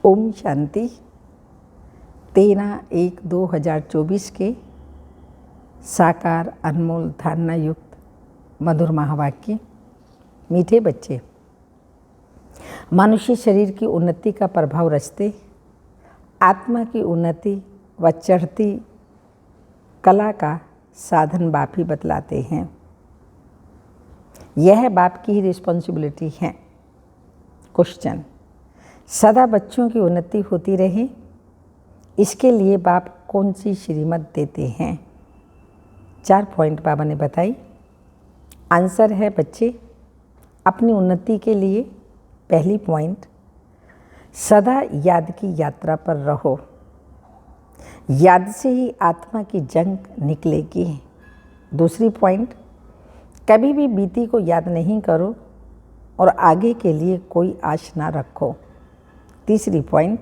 ओम शांति। 13/1/2024 के साकार अनमोल धारणा युक्त मधुर महावाक्य। मीठे बच्चे, मनुष्य शरीर की उन्नति का प्रभाव रचते आत्मा की उन्नति व चढ़ती कला का साधन बाप ही बतलाते हैं। यह बाप की ही रिस्पॉन्सिबिलिटी है। क्वेश्चन: सदा बच्चों की उन्नति होती रहे, इसके लिए बाप कौन सी श्रीमत देते हैं? 4 पॉइंट बाबा ने बताई। आंसर है बच्चे, अपनी उन्नति के लिए पहली पॉइंट, सदा याद की यात्रा पर रहो। याद से ही आत्मा की जंग निकलेगी। दूसरी पॉइंट, कभी भी बीती को याद नहीं करो और आगे के लिए कोई आश ना रखो। तीसरी पॉइंट,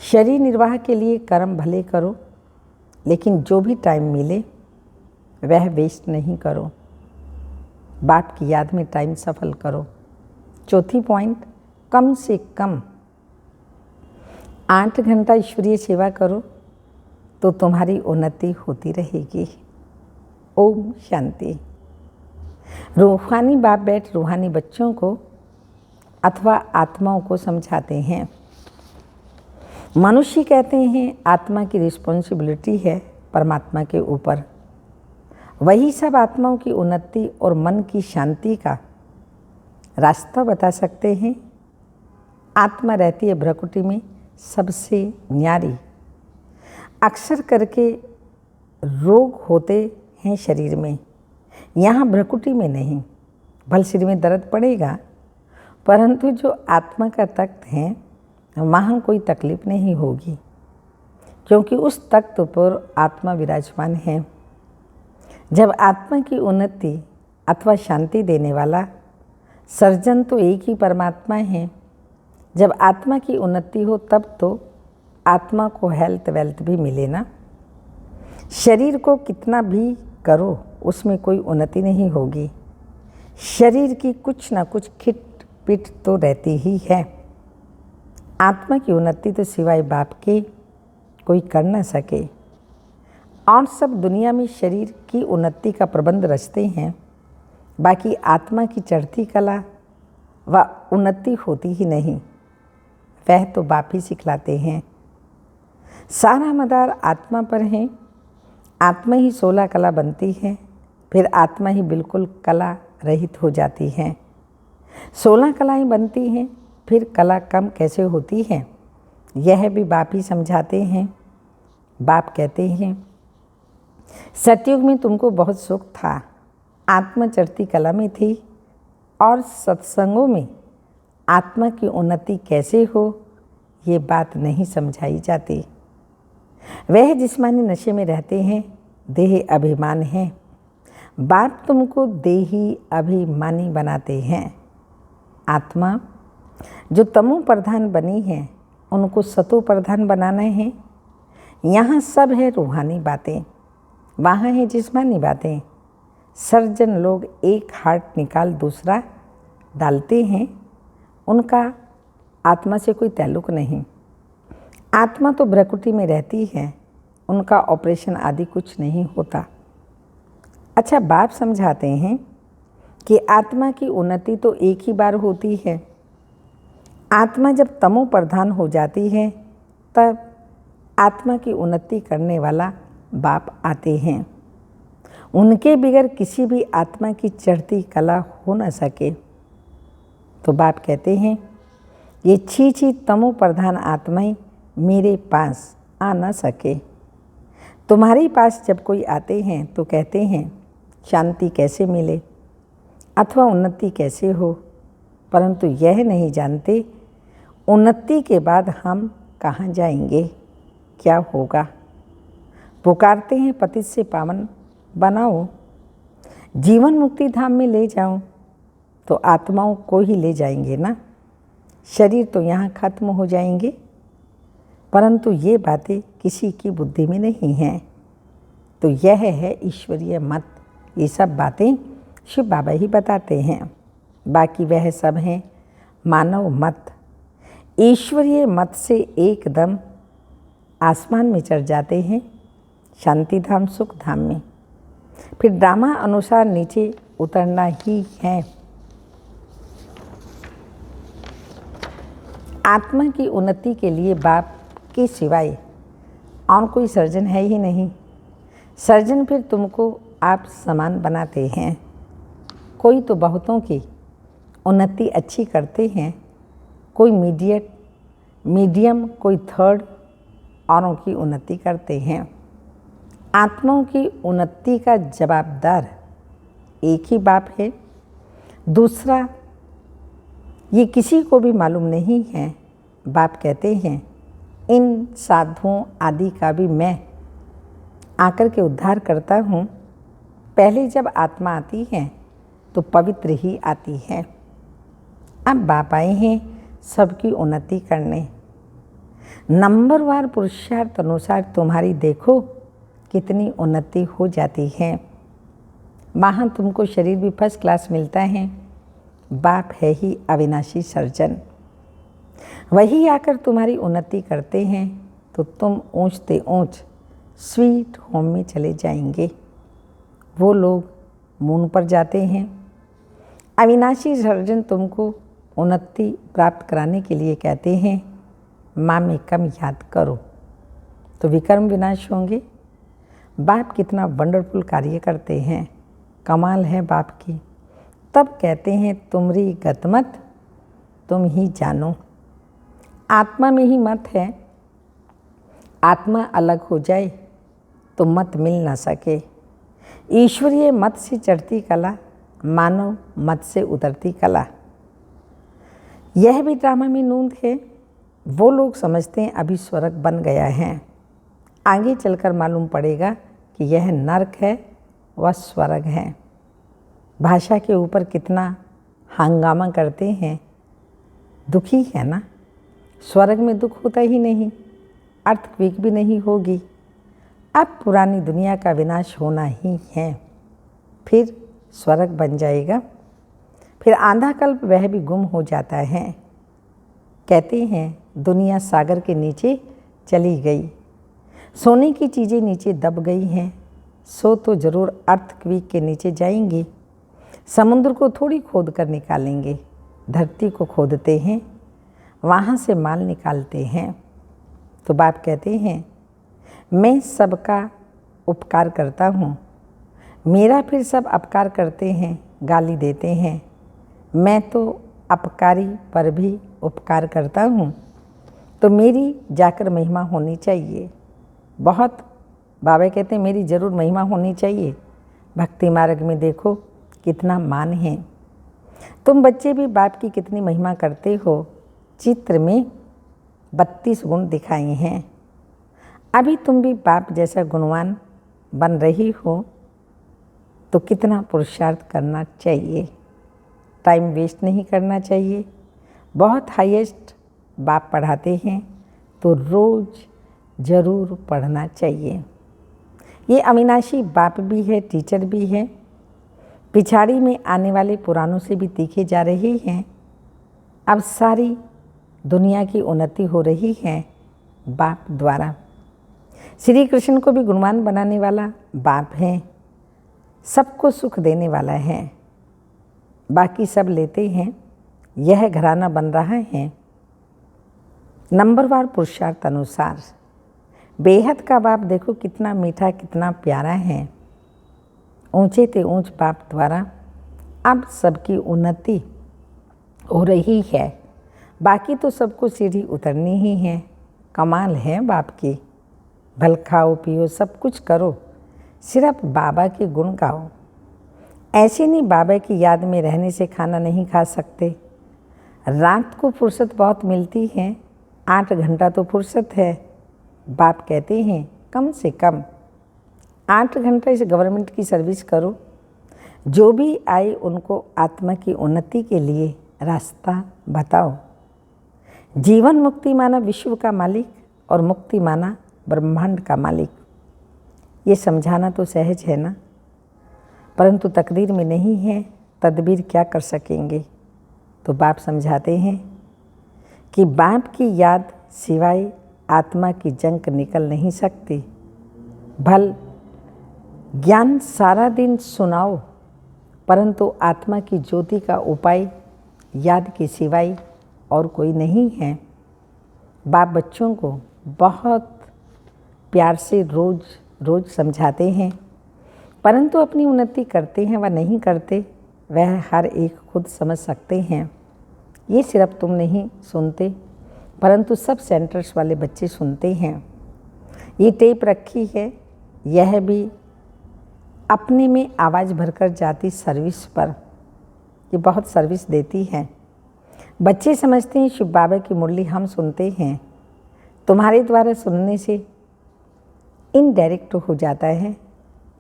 शरीर निर्वाह के लिए कर्म भले करो, लेकिन जो भी टाइम मिले वह वेस्ट नहीं करो। बाप की याद में टाइम सफल करो। चौथी पॉइंट, कम से कम 8 घंटा ईश्वरीय सेवा करो तो तुम्हारी उन्नति होती रहेगी। ओम शांति। रूहानी बाप बैठ रूहानी बच्चों को अथवा आत्माओं को समझाते हैं। मनुष्य कहते हैं आत्मा की रिस्पॉन्सिबिलिटी है परमात्मा के ऊपर। वही सब आत्माओं की उन्नति और मन की शांति का रास्ता बता सकते हैं। आत्मा रहती है भ्रकुटी में सबसे न्यारी। अक्सर करके रोग होते हैं शरीर में, यहाँ भ्रकुटी में नहीं। भले शरीर में दर्द पड़ेगा, परंतु जो आत्मा का तख्त है वहाँ कोई तकलीफ नहीं होगी, क्योंकि उस तख्त पर आत्मा विराजमान है। जब आत्मा की उन्नति अथवा शांति देने वाला सर्जन तो एक ही परमात्मा है। जब आत्मा की उन्नति हो तब तो आत्मा को हेल्थ वेल्थ भी मिले ना। शरीर को कितना भी करो उसमें कोई उन्नति नहीं होगी। शरीर की कुछ ना कुछ खिट पिट तो रहती ही है। आत्मा की उन्नति तो सिवाय बाप के कोई कर न सके। और सब दुनिया में शरीर की उन्नति का प्रबंध रचते हैं, बाकी आत्मा की चढ़ती कला व उन्नति होती ही नहीं। वह तो बाप ही सिखलाते हैं। सारा मदार आत्मा पर है। आत्मा ही 16 कला बनती है, फिर आत्मा ही बिल्कुल कला रहित हो जाती है। 16 कलाएँ बनती हैं, फिर कला कम कैसे होती है, यह भी बाप ही समझाते हैं। बाप कहते हैं, सतयुग में तुमको बहुत सुख था, आत्मा चढ़ती कला में थी, और सत्संगों में आत्मा की उन्नति कैसे हो ये बात नहीं समझाई जाती। वह जिस्मानी नशे में रहते हैं, देह अभिमान है। बाप तुमको देही अभिमानी बनाते हैं। आत्मा जो तमो प्रधान बनी है उनको सतो प्रधान बनाना है। यहाँ सब है रूहानी बातें, वहाँ है जिस्मानी बातें। सर्जन लोग एक हार्ट निकाल दूसरा डालते हैं, उनका आत्मा से कोई ताल्लुक नहीं। आत्मा तो भ्रकुटी में रहती है, उनका ऑपरेशन आदि कुछ नहीं होता। अच्छा, बाप समझाते हैं कि आत्मा की उन्नति तो एक ही बार होती है। आत्मा जब तमो प्रधान हो जाती है तब आत्मा की उन्नति करने वाला बाप आते हैं। उनके बगैर किसी भी आत्मा की चढ़ती कला हो न सके। तो बाप कहते हैं, ये छी तमो प्रधान आत्माएं मेरे पास आ न सके। तुम्हारे पास जब कोई आते हैं तो कहते हैं शांति कैसे मिले अथवा उन्नति कैसे हो, परंतु यह नहीं जानते उन्नति के बाद हम कहाँ जाएंगे, क्या होगा। पुकारते हैं पतित से पावन बनाओ, जीवन मुक्ति धाम में ले जाओ, तो आत्माओं को ही ले जाएंगे ना। शरीर तो यहाँ खत्म हो जाएंगे, परंतु ये बातें किसी की बुद्धि में नहीं हैं। तो यह है ईश्वरीय मत। ये सब बातें शिव बाबा ही बताते हैं, बाकी वह सब हैं मानव मत। ईश्वरीय मत से एकदम आसमान में चढ़ जाते हैं, शांति धाम सुख धाम में। फिर ड्रामा अनुसार नीचे उतरना ही है। आत्मा की उन्नति के लिए बाप के सिवाय और कोई सर्जन है ही नहीं। सर्जन फिर तुमको आप समान बनाते हैं। कोई तो बहुतों की उन्नति अच्छी करते हैं, कोई मीडियम, कोई थर्ड, औरों की उन्नति करते हैं। आत्माओं की उन्नति का जवाबदार एक ही बाप है। दूसरा ये किसी को भी मालूम नहीं है। बाप कहते हैं इन साधुओं आदि का भी मैं आकर के उद्धार करता हूँ। पहले जब आत्मा आती है तो पवित्र ही आती है। अब बाप आए हैं सबकी उन्नति करने। नंबरवार पुरुषार्थ अनुसार तुम्हारी देखो कितनी उन्नति हो जाती है। वहाँ तुमको शरीर भी फर्स्ट क्लास मिलता है। बाप है ही अविनाशी सर्जन। वही आकर तुम्हारी उन्नति करते हैं तो तुम ऊंचते ऊंच स्वीट होम में चले जाएंगे। वो लोग मून पर जाते हैं। अविनाशी सर्जन तुमको उन्नति प्राप्त कराने के लिए कहते हैं माँ में कम याद करो तो विकर्म विनाश होंगे। बाप कितना वंडरफुल कार्य करते हैं, कमाल है बाप की। तब कहते हैं तुमरी गतमत तुम ही जानो। आत्मा में ही मत है। आत्मा अलग हो जाए तो मत मिल ना सके। ईश्वरीय मत से चढ़ती कला, मानव मत से उतरती कला। यह भी ड्रामा में नूंद है। वो लोग समझते हैं अभी स्वर्ग बन गया है, आगे चलकर मालूम पड़ेगा कि यह नरक है व स्वर्ग है। भाषा के ऊपर कितना हंगामा करते हैं। दुखी है ना। स्वर्ग में दुख होता ही नहीं, अर्थक्वेक भी नहीं होगी। अब पुरानी दुनिया का विनाश होना ही है, फिर स्वर्ग बन जाएगा। फिर आधा कल्प वह भी गुम हो जाता है। कहते हैं दुनिया सागर के नीचे चली गई, सोने की चीज़ें नीचे दब गई हैं। सो तो ज़रूर अर्थक्वेक के नीचे जाएंगे। समुद्र को थोड़ी खोद कर निकालेंगे, धरती को खोदते हैं, वहाँ से माल निकालते हैं। तो बाप कहते हैं मैं सबका उपकार करता हूँ, मेरा फिर सब अपकार करते हैं, गाली देते हैं। मैं तो अपकारी पर भी उपकार करता हूँ, तो मेरी जाकर महिमा होनी चाहिए। बहुत बाबा कहते हैं मेरी ज़रूर महिमा होनी चाहिए। भक्ति मार्ग में देखो कितना मान है। तुम बच्चे भी बाप की कितनी महिमा करते हो। चित्र में 32 गुण दिखाए हैं। अभी तुम भी बाप जैसा गुणवान बन रही हो तो कितना पुरुषार्थ करना चाहिए। टाइम वेस्ट नहीं करना चाहिए। बहुत हाईएस्ट बाप पढ़ाते हैं तो रोज़ ज़रूर पढ़ना चाहिए। ये अविनाशी बाप भी है, टीचर भी है। पिछाड़ी में आने वाले पुरानों से भी तीखे जा रहे हैं। अब सारी दुनिया की उन्नति हो रही है बाप द्वारा। श्री कृष्ण को भी गुणवान बनाने वाला बाप है, सबको सुख देने वाला है। बाकी सब लेते हैं। यह घराना बन रहा है नंबरवार पुरुषार्थ अनुसार। बेहद का बाप देखो कितना मीठा, कितना प्यारा है। ऊंचे ते ऊंच बाप द्वारा अब सबकी उन्नति हो रही है। बाकी तो सबको सीढ़ी उतरनी ही है। कमाल है बाप की। भल खाओ पियो सब कुछ करो, सिर्फ बाबा के गुण गाओ। ऐसे नहीं बाबा की याद में रहने से खाना नहीं खा सकते। रात को फुर्सत बहुत मिलती है, 8 घंटा तो फुर्सत है। बाप कहते हैं कम से कम 8 घंटा इस गवर्नमेंट की सर्विस करो। जो भी आए उनको आत्मा की उन्नति के लिए रास्ता बताओ। जीवन मुक्ति माना विश्व का मालिक और मुक्ति माना ब्रह्मांड का मालिक। ये समझाना तो सहज है ना, परंतु तकदीर में नहीं है। तदबीर क्या कर सकेंगे। तो बाप समझाते हैं कि बाप की याद सिवाय आत्मा की जंक निकल नहीं सकती। भल ज्ञान सारा दिन सुनाओ, परंतु आत्मा की ज्योति का उपाय याद के सिवाय और कोई नहीं है। बाप बच्चों को बहुत प्यार से रोज रोज समझाते हैं, परंतु अपनी उन्नति करते हैं व नहीं करते वह हर एक खुद समझ सकते हैं। ये सिर्फ तुम नहीं सुनते, परंतु सब सेंटर्स वाले बच्चे सुनते हैं। ये टेप रखी है, यह भी अपने में आवाज़ भरकर जाती सर्विस पर, ये बहुत सर्विस देती है। बच्चे समझते हैं शिव बाबा की मुरली हम सुनते हैं, तुम्हारे द्वारा सुनने से इनडायरेक्ट हो जाता है,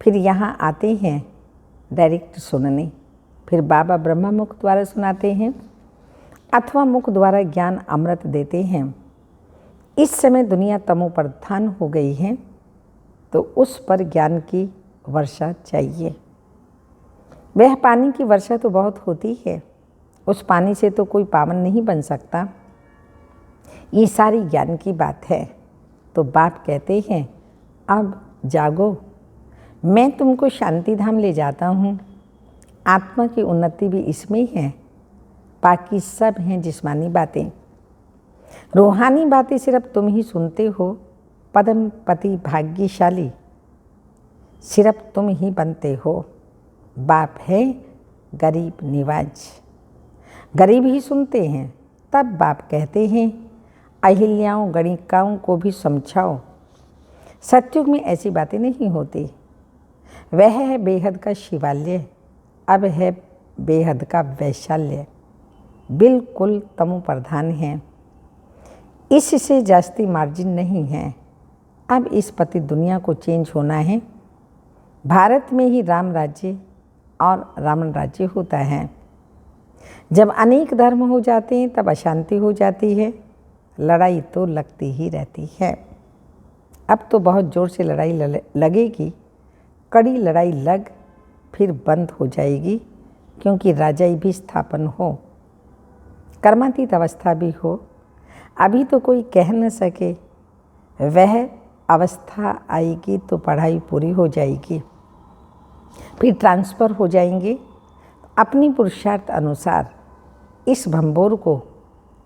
फिर यहाँ आते हैं डायरेक्ट सुनने, फिर बाबा ब्रह्मा मुख द्वारा सुनाते हैं अथवा मुख द्वारा ज्ञान अमृत देते हैं। इस समय दुनिया तमो प्रधान हो गई है, तो उस पर ज्ञान की वर्षा चाहिए। वह पानी की वर्षा तो बहुत होती है, उस पानी से तो कोई पावन नहीं बन सकता। ये सारी ज्ञान की बात है। तो बाप कहते हैं अब जागो, मैं तुमको शांति धाम ले जाता हूँ। आत्मा की उन्नति भी इसमें ही है, बाकी सब हैं जिस्मानी बातें। रूहानी बातें सिर्फ तुम ही सुनते हो। पद्म पति भाग्यशाली सिर्फ तुम ही बनते हो। बाप है गरीब निवाज, गरीब ही सुनते हैं। तब बाप कहते हैं अहिल्याओं गणिकाओं को भी समझाओ। सत्युग में ऐसी बातें नहीं होती। वह है बेहद का शिवालय, अब है बेहद का वैशाल्य। बिल्कुल तमो प्रधान है, इससे जास्ती मार्जिन नहीं है। अब इस पति दुनिया को चेंज होना है। भारत में ही राम राज्य और रावण राज्य होता है। जब अनेक धर्म हो जाते हैं तब अशांति हो जाती है, लड़ाई तो लगती ही रहती है। अब तो बहुत ज़ोर से लड़ाई लगेगी, कड़ी लड़ाई लग फिर बंद हो जाएगी, क्योंकि राजाई भी स्थापन हो, कर्मातीत अवस्था भी हो। अभी तो कोई कह न सके, वह अवस्था आएगी तो पढ़ाई पूरी हो जाएगी, फिर ट्रांसफ़र हो जाएंगे। अपनी पुरुषार्थ अनुसार इस भंबोर को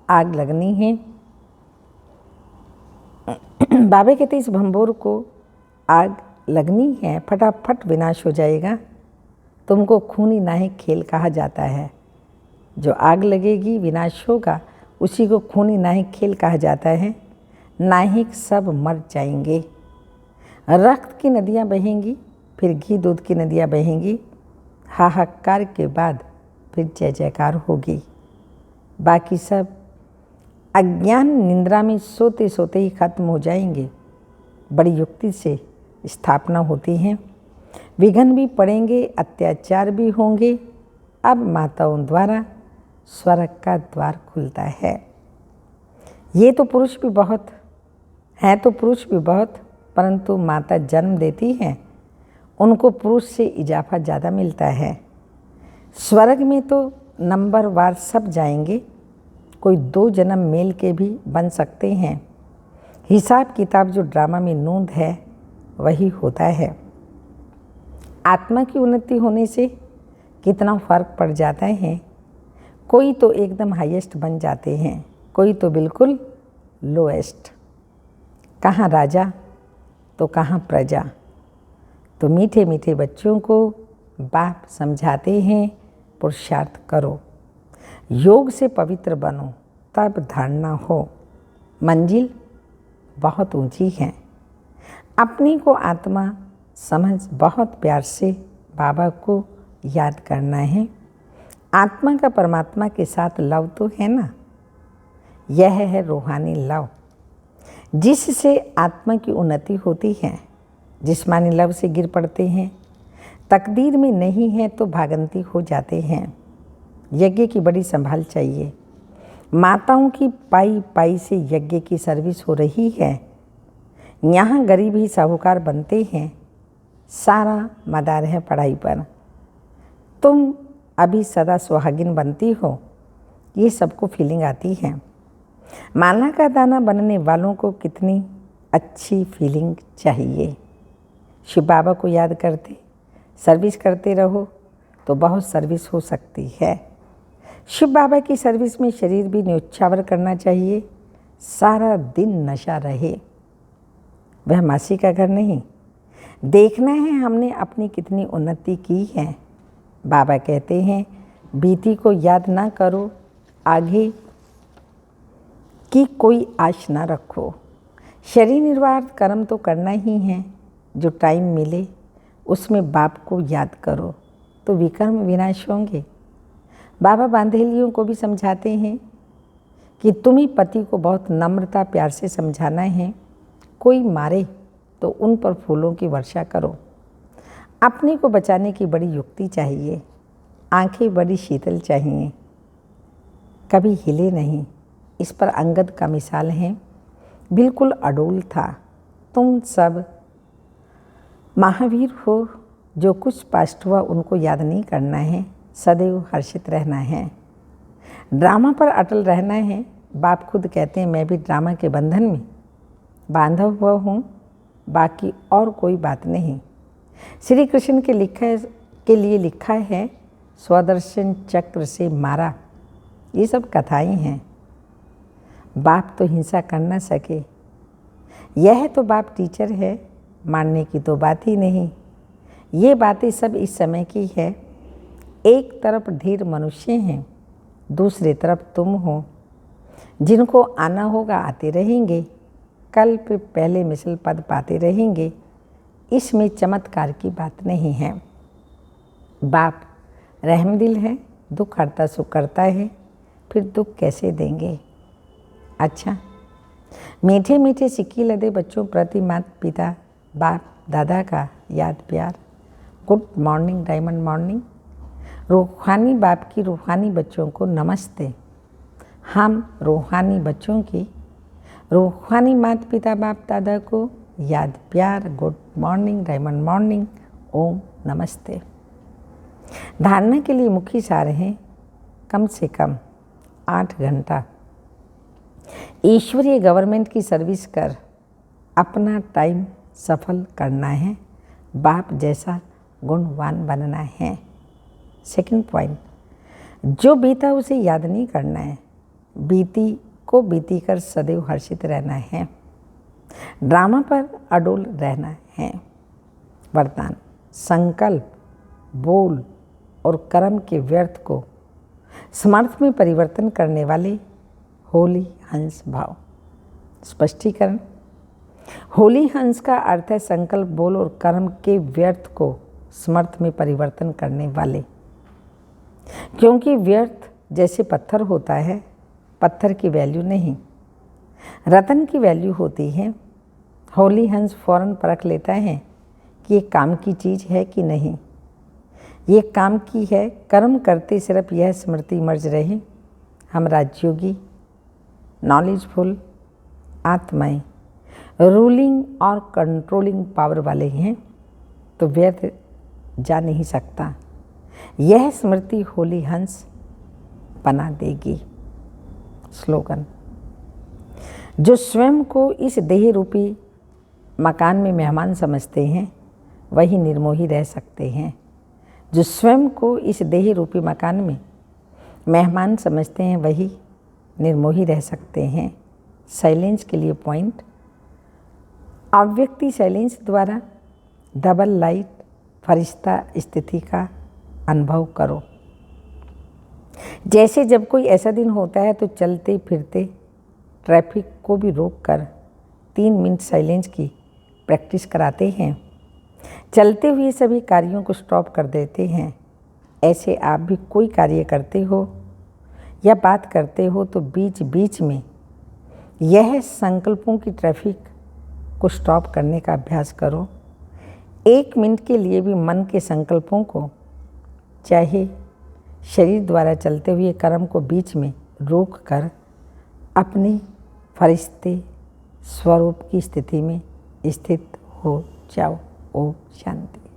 आग लगनी है। बाबा कहते इस भंबोर को आग लगनी है, फटाफट विनाश हो जाएगा। तुमको खूनी नाहिक खेल कहा जाता है। जो आग लगेगी विनाश होगा, उसी को खूनी नाहिक खेल कहा जाता है। नाहिक सब मर जाएंगे। रक्त की नदियाँ बहेंगी, फिर घी दूध की नदियाँ बहेंगी। हाहाकार के बाद फिर जय जयकार होगी। बाकी सब अज्ञान निंद्रा में सोते सोते ही खत्म हो जाएंगे। बड़ी युक्ति से स्थापना होती है। विघ्न भी पड़ेंगे, अत्याचार भी होंगे। अब माताओं द्वारा स्वर्ग का द्वार खुलता है। ये तो पुरुष भी बहुत हैं, तो पुरुष भी बहुत, परंतु माता जन्म देती हैं, उनको पुरुष से इजाफा ज़्यादा मिलता है। स्वर्ग में तो नंबर वार सब जाएंगे, कोई 2 जन्म मेल के भी बन सकते हैं। हिसाब किताब जो ड्रामा में नोंद है वही होता है। आत्मा की उन्नति होने से कितना फ़र्क पड़ जाता है। कोई तो एकदम हाईएस्ट बन जाते हैं, कोई तो बिल्कुल लोएस्ट। कहाँ राजा तो कहाँ प्रजा। तो मीठे मीठे बच्चों को बाप समझाते हैं पुरुषार्थ करो, योग से पवित्र बनो, तब धारणा हो। मंजिल बहुत ऊंची है। अपनी को आत्मा समझ बहुत प्यार से बाबा को याद करना है। आत्मा का परमात्मा के साथ लव तो है ना, यह है रूहानी लव, जिससे आत्मा की उन्नति होती है। जिस्मानी लव से गिर पड़ते हैं, तकदीर में नहीं है तो भागंती हो जाते हैं। यज्ञ की बड़ी संभाल चाहिए। माताओं की पाई पाई से यज्ञ की सर्विस हो रही है। यहाँ गरीब ही साहूकार बनते हैं, सारा मदार है पढ़ाई पर। तुम अभी सदा सुहागिन बनती हो, ये सबको फीलिंग आती है। माला का दाना बनने वालों को कितनी अच्छी फीलिंग चाहिए। शिव बाबा को याद करते सर्विस करते रहो तो बहुत सर्विस हो सकती है। शिव बाबा की सर्विस में शरीर भी न्योछावर करना चाहिए। सारा दिन नशा रहे, वह मासी का घर नहीं। देखना है हमने अपनी कितनी उन्नति की है। बाबा कहते हैं बीती को याद ना करो, आगे की कोई आश ना रखो। शरीर निर्वाह कर्म तो करना ही है। जो टाइम मिले उसमें बाप को याद करो तो विकर्म विनाश होंगे। बाबा बांधेलियों को भी समझाते हैं कि तुम ही पति को बहुत नम्रता प्यार से समझाना है। कोई मारे तो उन पर फूलों की वर्षा करो। अपने को बचाने की बड़ी युक्ति चाहिए। आंखें बड़ी शीतल चाहिए, कभी हिले नहीं। इस पर अंगद का मिसाल है, बिल्कुल अडोल था। तुम सब महावीर हो। जो कुछ पास्ट हुआ उनको याद नहीं करना है, सदैव हर्षित रहना है। ड्रामा पर अटल रहना है। बाप खुद कहते हैं मैं भी ड्रामा के बंधन में बांधा हुआ हूँ, बाकी और कोई बात नहीं। श्री कृष्ण के लिए लिखा है स्वदर्शन चक्र से मारा। ये सब कथाएं हैं। बाप तो हिंसा कर न सके, यह तो बाप टीचर है, मानने की तो बात ही नहीं। ये बातें सब इस समय की है। एक तरफ ढेर मनुष्य हैं, दूसरी तरफ तुम हो। जिनको आना होगा आते रहेंगे, कल पे पहले मिसल पद पाते रहेंगे। इसमें चमत्कार की बात नहीं है। बाप रहमदिल है, दुख हरता सुख करता है, फिर दुख कैसे देंगे। अच्छा, मीठे मीठे सिक्की लदे बच्चों प्रति माता पिता बाप दादा का याद प्यार। Good morning diamond morning. रूहानी बाप की रूहानी बच्चों को नमस्ते। हम रूहानी बच्चों की रूहानी माता पिता बाप दादा को याद प्यार। Good morning diamond morning. ओम नमस्ते। धारणा के लिए मुख्य सार हैं कम से कम 8 घंटा ईश्वरीय गवर्नमेंट की सर्विस कर अपना टाइम सफल करना है। बाप जैसा गुणवान बनना है। सेकंड पॉइंट, जो बीता उसे याद नहीं करना है, बीती को बीती कर सदैव हर्षित रहना है। ड्रामा पर अडोल रहना है। वरदान, संकल्प, बोल और कर्म के व्यर्थ को समर्थ में परिवर्तन करने वाले होली हंस भाव। स्पष्टीकरण, होली हंस का अर्थ है संकल्प, बोल और कर्म के व्यर्थ को समर्थ में परिवर्तन करने वाले। क्योंकि व्यर्थ जैसे पत्थर होता है, पत्थर की वैल्यू नहीं, रतन की वैल्यू होती है। होली हंस फौरन परख लेता है कि ये काम की चीज़ है कि नहीं। ये काम की है। कर्म करते सिर्फ यह स्मृति मर्ज रहे हम राजयोगी, नॉलेजफुल आत्माएं, रूलिंग और कंट्रोलिंग पावर वाले हैं, तो व्यर्थ जा नहीं सकता। यह स्मृति होली हंस बना देगी। स्लोगन, जो स्वयं को इस देह रूपी मकान में मेहमान समझते हैं वही निर्मोही रह सकते हैं। जो स्वयं को इस देह रूपी मकान में मेहमान समझते हैं वही निर्मोही रह सकते हैं। साइलेंस के लिए पॉइंट, अव्यक्ति साइलेंस द्वारा डबल लाइट फरिश्ता स्थिति का अनुभव करो। जैसे जब कोई ऐसा दिन होता है तो चलते फिरते ट्रैफिक को भी रोक कर 3 मिनट साइलेंस की प्रैक्टिस कराते हैं। चलते हुए सभी कार्यों को स्टॉप कर देते हैं। ऐसे आप भी कोई कार्य करते हो या बात करते हो तो बीच बीच में यह संकल्पों की ट्रैफिक को स्टॉप करने का अभ्यास करो। 1 मिनट के लिए भी मन के संकल्पों को, चाहे शरीर द्वारा चलते हुए कर्म को बीच में रोक कर अपने फरिश्ते स्वरूप की स्थिति में स्थित हो जाओ। ओम शांति।